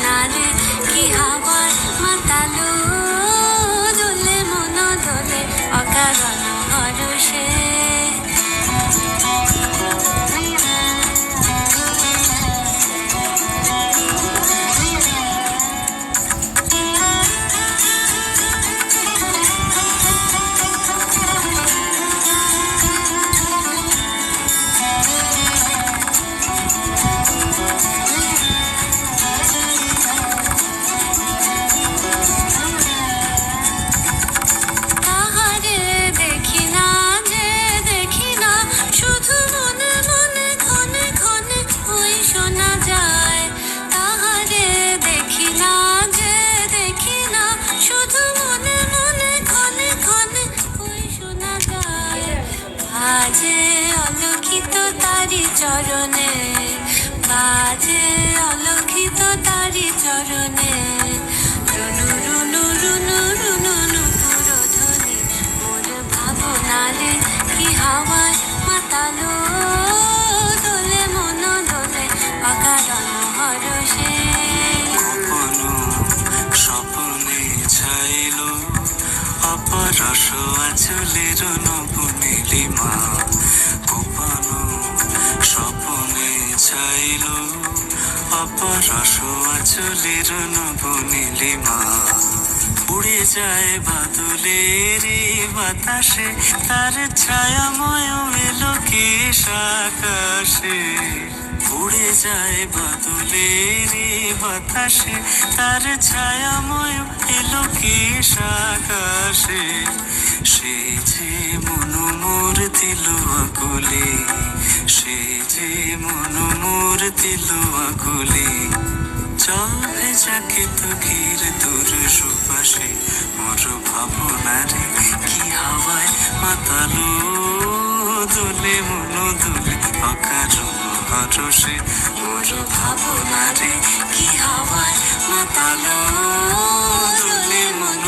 ভাবনারে কি হাওয়ায় মাতালো দোলে মন দোলে অকারণ হরষে। বাজে অলক্ষিত তারি চরণে, বাজে অলক্ষিত তারি চরণে, রুনু রুনু রুনু রুনু নুপুর ধ্বনি মোর ভাবনারে কি হাওয়ায় মাতালো দোলে মন দোলে অকারণ হরষে। স্বপনে ছাইল অপরস আঁচলের নবনীলিমা, গোপন স্বপনে ছাইল অপরস আঁচলের নবনীলিমা। উড়ে যায় বাদলের বাতাসে, তার ছায়াময় এলো কেশ আকাশে। উড়ে যায় বাদলের বাতাসে, তার ছায়াময় এলো কেশ আকাশে। সে যে মন মোর দিল আকুলে, সে যে মন মোর দিল আকুলে। চল ভেজাকে তো ঘির তোর সুপাশে, মোর ভাবনারে কি হাওয়ায় মাতালো দোলে মন দোলে অকারণ হরষে। মোর ভাবনারে কি হাওয়ায় মাতালো দোলে মন